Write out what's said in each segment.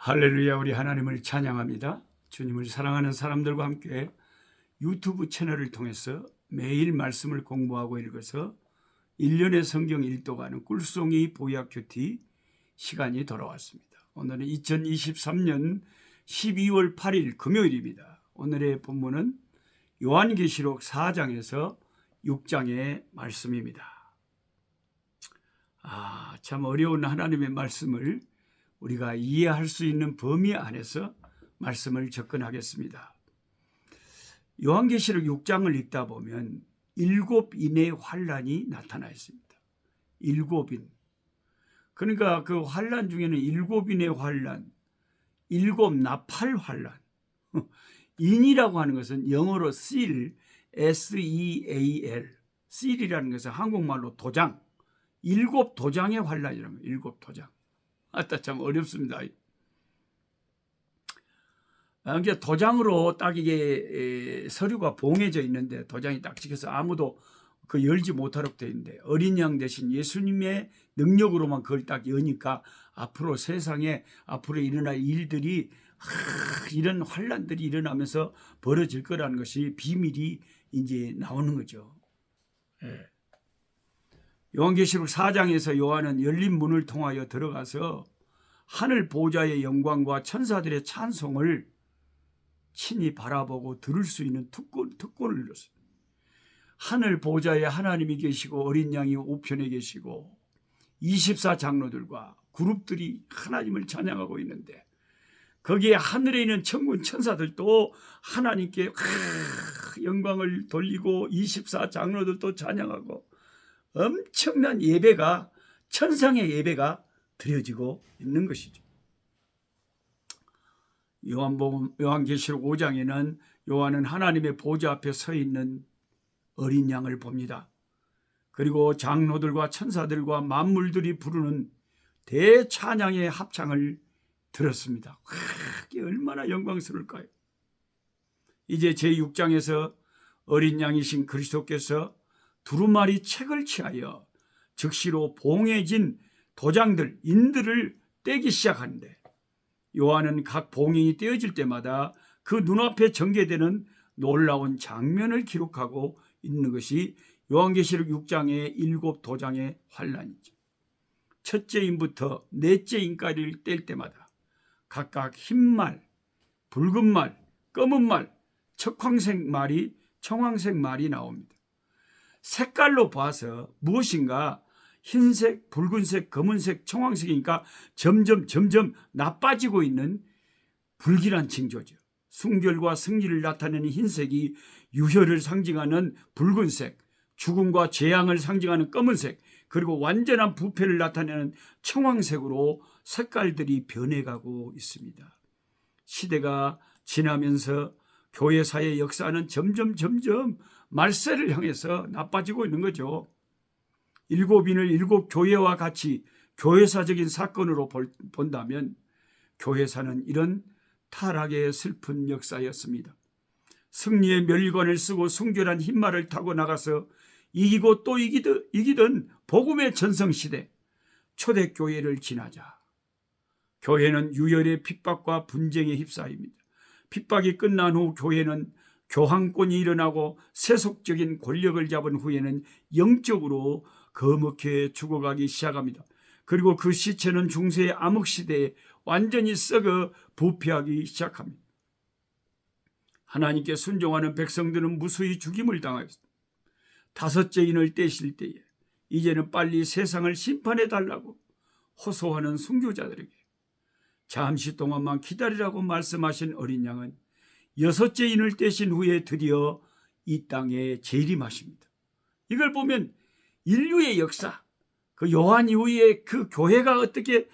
할렐루야. 우리 하나님을 찬양합니다. 주님을 사랑하는 사람들과 함께 유튜브 채널을 통해서 매일 말씀을 공부하고 읽어서 1년의 성경 일독하는 꿀송이 보약 큐티 시간이 돌아왔습니다. 오늘은 2023년 12월 8일 금요일입니다. 오늘의 본문은 요한계시록 4장에서 6장의 말씀입니다. 참 어려운 하나님의 말씀을 우리가 이해할 수 있는 범위 안에서 말씀을 접근하겠습니다. 요한계시록 6장을 읽다 보면 7인의 환란이 나타나 있습니다. 7인. 그러니까 그 환란 중에는 7인의 환란, 7 나팔 환란. 인이라고 하는 것은 영어로 seal, S-E-A-L, seal이라는 것은 한국말로 도장, 7 도장의 환란이라는 거예요. 7 도장. 참 어렵습니다. 그러니까 도장으로 딱 이게 서류가 봉해져 있는데 도장이 딱 찍혀서 아무도 그 열지 못하도록 되어 있는데 어린 양 대신 예수님의 능력으로만 그걸 딱 여니까 앞으로 세상에 앞으로 일어날 일들이 이런 환란들이 일어나면서 벌어질 거라는 것이 비밀이 이제 나오는 거죠. 예. 요한계시록 4장에서 요한은 열린 문을 통하여 들어가서 하늘 보좌의 영광과 천사들의 찬송을 친히 바라보고 들을 수 있는 특권을 이뤘습니다. 하늘 보좌에 하나님이 계시고 어린 양이 우편에 계시고 24장로들과 그룹들이 하나님을 찬양하고 있는데 거기에 하늘에 있는 천군 천사들도 하나님께 영광을 돌리고 24장로들도 찬양하고 엄청난 예배가 천상의 예배가 드려지고 있는 것이죠. 요한계시록 5장에는 요한은 하나님의 보좌 앞에 서 있는 어린 양을 봅니다. 그리고 장로들과 천사들과 만물들이 부르는 대찬양의 합창을 들었습니다. 이게 얼마나 영광스러울까요? 이제 제6장에서 어린 양이신 그리스도께서 두루마리 책을 취하여 즉시로 봉해진 도장들, 인들을 떼기 시작하는데 요한은 각 봉인이 떼어질 때마다 그 눈앞에 전개되는 놀라운 장면을 기록하고 있는 것이 요한계시록 6장의 7 도장의 환란이죠. 첫째 인부터 넷째 인까지를 뗄 때마다 각각 흰 말, 붉은 말, 검은 말, 청황색 말이 나옵니다. 색깔로 봐서 무엇인가 흰색, 붉은색, 검은색, 청황색이니까 점점 나빠지고 있는 불길한 징조죠. 순결과 승리를 나타내는 흰색이 유혈을 상징하는 붉은색, 죽음과 재앙을 상징하는 검은색, 그리고 완전한 부패를 나타내는 청황색으로 색깔들이 변해가고 있습니다. 시대가 지나면서 교회사의 역사는 점점 말세를 향해서 나빠지고 있는 거죠. 7인을 7 교회와 같이 교회사적인 사건으로 본다면 교회사는 이런 타락의 슬픈 역사였습니다. 승리의 멸관을 쓰고 순결한 흰말을 타고 나가서 이기고 또 이기던 복음의 전성시대 초대교회를 지나자 교회는 유혈의 핍박과 분쟁에 휩싸입니다. 핍박이 끝난 후 교회는 교황권이 일어나고 세속적인 권력을 잡은 후에는 영적으로 거목해 죽어가기 시작합니다. 그리고 그 시체는 중세의 암흑시대에 완전히 썩어 부패하기 시작합니다. 하나님께 순종하는 백성들은 무수히 죽임을 당하였습니다. 5째 인을 떼실 때에 이제는 빨리 세상을 심판해달라고 호소하는 순교자들에게 잠시 동안만 기다리라고 말씀하신 어린 양은 6째 인을 떼신 후에 드디어 이 땅에 재림하십니다. 이걸 보면 인류의 역사, 그 요한 이후에 그 교회가 어떻게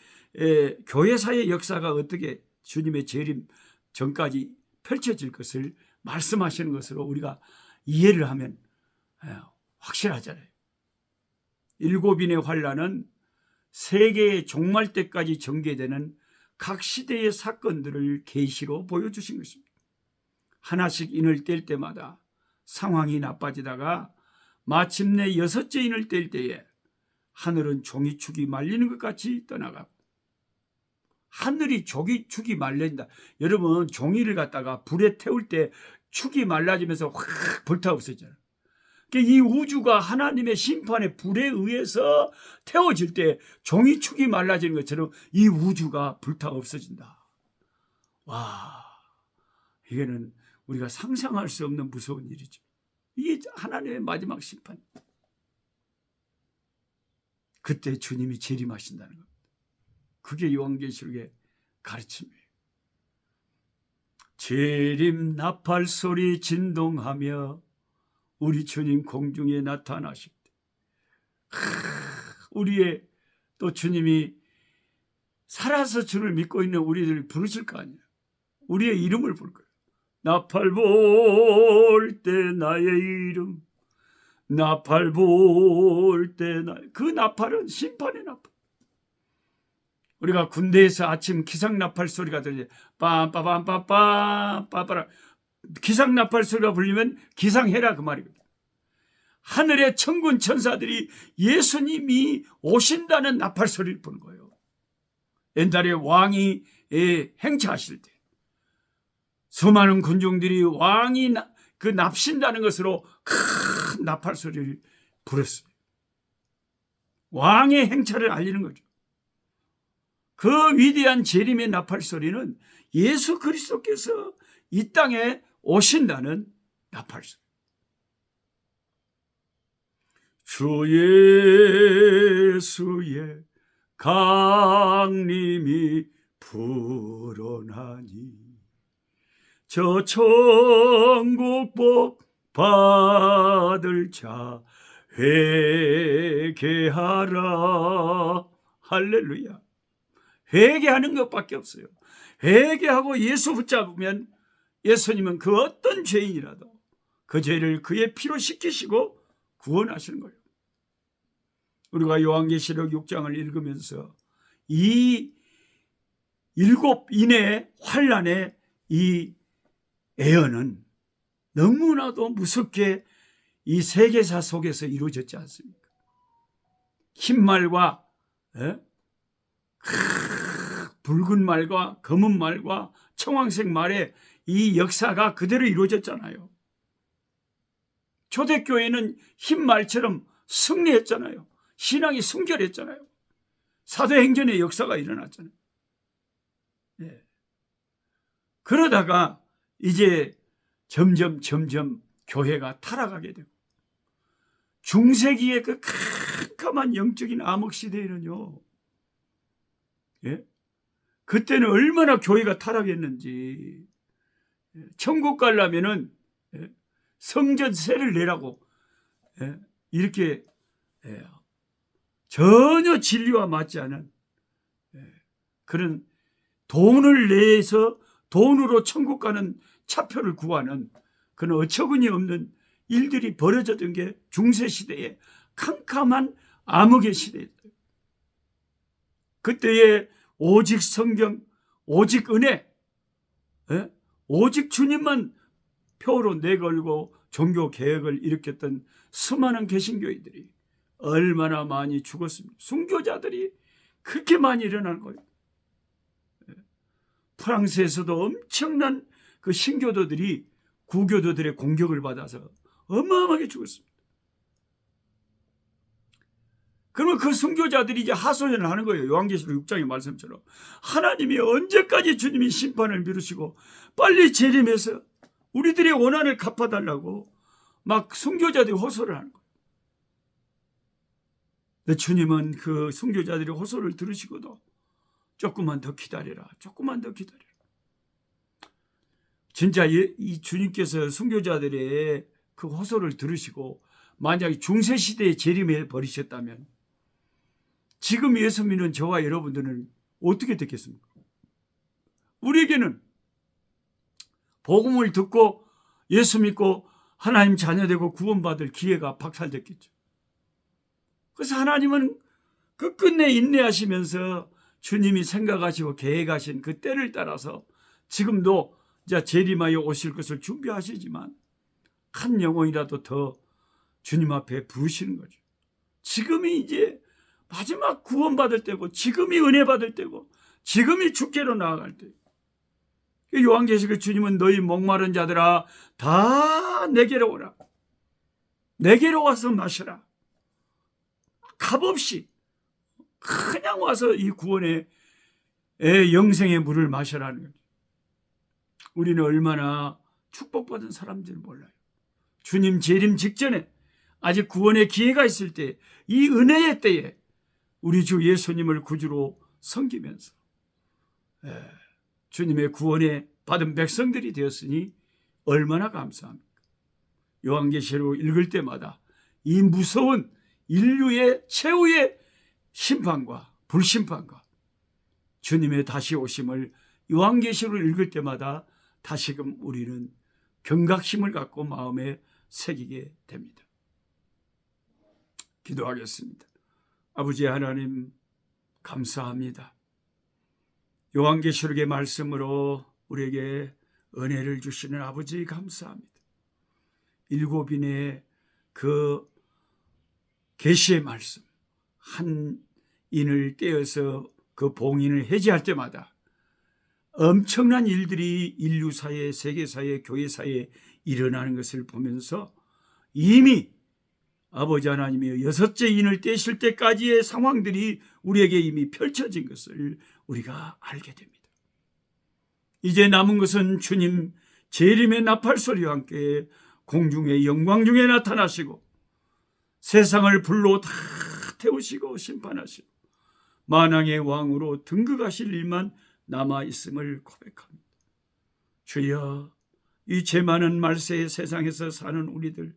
교회사의 역사가 어떻게 주님의 재림 전까지 펼쳐질 것을 말씀하시는 것으로 우리가 이해를 하면 확실하잖아요. 7인의 환란은 세계의 종말 때까지 전개되는 각 시대의 사건들을 계시로 보여주신 것입니다. 하나씩 인을 뗄 때마다 상황이 나빠지다가 마침내 6째 인을 뗄 때에 하늘은 종이축이 말리는 것 같이 떠나가고 하늘이 축이 말린다. 여러분 종이를 갖다가 불에 태울 때 축이 말라지면서 확 불타 없어져요. 그러니까 이 우주가 하나님의 심판의 불에 의해서 태워질 때 종이축이 말라지는 것처럼 이 우주가 불타 없어진다. 와, 이게는 우리가 상상할 수 없는 무서운 일이죠. 이게 하나님의 마지막 심판. 그때 주님이 재림하신다는 겁니다. 그게 요한계시록의 가르침이에요. 재림 나팔 소리 진동하며 우리 주님 공중에 나타나실 때, 우리의 또 주님이 살아서 주를 믿고 있는 우리들을 부르실 거 아니에요. 우리의 이름을 부를 거예요. 나팔 불 때 나의 이름, 나팔 불 때 그 나팔은 심판의 나팔. 우리가 군대에서 아침 기상 나팔 소리가 들리죠. 빰빠밤빠빰 빠빠라. 기상 나팔 소리가 불리면 기상해라 그 말이거든요. 하늘의 천군 천사들이 예수님이 오신다는 나팔 소리를 부는 거예요. 옛날에 왕이 행차하실 때 수많은 군중들이 왕이 그 납신다는 것으로 큰 나팔 소리를 불었어요. 왕의 행차를 알리는 거죠. 그 위대한 재림의 나팔 소리는 예수 그리스도께서 이 땅에 오신다는 나팔 소리. 주 예수의 강림이 불어나니 저 천국 복 받을 자 회개하라. 할렐루야. 회개하는 것밖에 없어요. 회개하고 예수 붙잡으면 예수님은 그 어떤 죄인이라도 그 죄를 그의 피로 씻기시고 구원하시는 거예요. 우리가 요한계시록 6장을 읽으면서 이 7인의 환란의 이 애언은 너무나도 무섭게 이 세계사 속에서 이루어졌지 않습니까? 흰 말과 붉은 말과 검은 말과 청황색 말의 이 역사가 그대로 이루어졌잖아요. 초대교회는 흰 말처럼 승리했잖아요. 신앙이 순결했잖아요. 사도행전의 역사가 일어났잖아요. 네. 그러다가 이제 점점 교회가 타락하게 되고 중세기의 그 캄캄한 영적인 암흑 시대에는요, 예? 그때는 얼마나 교회가 타락했는지, 천국 가려면은 성전세를 내라고 이렇게 전혀 진리와 맞지 않은 그런 돈을 내서 돈으로 천국 가는 차표를 구하는 그런 어처구니 없는 일들이 벌어졌던 게 중세시대의 캄캄한 암흑의 시대였어요. 그때에 오직 성경, 오직 은혜, 오직 주님만 표로 내걸고 종교 개혁을 일으켰던 수많은 개신교인들이 얼마나 많이 죽었습니까? 순교자들이 그렇게 많이 일어난 거예요. 프랑스에서도 엄청난 그 신교도들이 구교도들의 공격을 받아서 어마어마하게 죽었습니다. 그러면 그 순교자들이 이제 하소연을 하는 거예요. 요한계시록 6장의 말씀처럼 하나님이 언제까지 주님이 심판을 미루시고 빨리 재림해서 우리들의 원한을 갚아달라고 막 순교자들이 호소를 하는 거예요. 근데 주님은 그 순교자들의 호소를 들으시고도 조금만 더 기다려라. 조금만 더 기다려라. 진짜 이 주님께서 순교자들의 그 호소를 들으시고 만약에 중세시대에 재림해 버리셨다면 지금 예수 믿는 저와 여러분들은 어떻게 됐겠습니까? 우리에게는 복음을 듣고 예수 믿고 하나님 자녀되고 구원받을 기회가 박탈됐겠죠. 그래서 하나님은 끝끝내 인내하시면서 주님이 생각하시고 계획하신 그 때를 따라서 지금도 이제 재림하여 오실 것을 준비하시지만 한 영혼이라도 더 주님 앞에 부르시는 거죠. 지금이 이제 마지막 구원받을 때고 지금이 은혜 받을 때고 지금이 축제로 나아갈 때. 요한계시록 주님은 너희 목마른 자들아 다 내게로 오라. 내게로 와서 마셔라. 값없이 그냥 와서 이 구원의 영생의 물을 마셔라는 거죠. 우리는 얼마나 축복받은 사람인지 몰라요. 주님 재림 직전에 아직 구원의 기회가 있을 때, 이 은혜의 때에 우리 주 예수님을 구주로 섬기면서 주님의 구원에 받은 백성들이 되었으니 얼마나 감사합니까? 요한계시록 읽을 때마다 이 무서운 인류의 최후의 심판과 불심판과 주님의 다시 오심을 요한계시록을 읽을 때마다 다시금 우리는 경각심을 갖고 마음에 새기게 됩니다. 기도하겠습니다. 아버지 하나님, 감사합니다. 요한계시록의 말씀으로 우리에게 은혜를 주시는 아버지 감사합니다. 일곱인의 그 계시의 말씀, 한 인을 떼어서 그 봉인을 해제할 때마다 엄청난 일들이 인류사회, 세계사회, 교회사회에 일어나는 것을 보면서 이미 아버지 하나님이 여섯째 인을 떼실 때까지의 상황들이 우리에게 이미 펼쳐진 것을 우리가 알게 됩니다. 이제 남은 것은 주님 재림의 나팔소리와 함께 공중의 영광 중에 나타나시고 세상을 불로 다 태우시고 심판하시고 만왕의 왕으로 등극하실 일만 남아있음을 고백합니다. 주여, 이 죄 많은 말세의 세상에서 사는 우리들,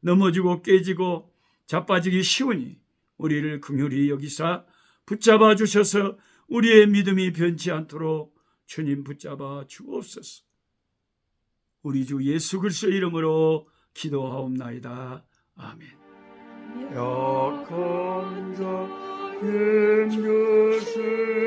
넘어지고 깨지고 자빠지기 쉬우니 우리를 긍휼히 여기사 붙잡아 주셔서 우리의 믿음이 변치 않도록 주님 붙잡아 주옵소서. 우리 주 예수 그리스도의 이름으로 기도하옵나이다. 아멘. 약한 자의 것을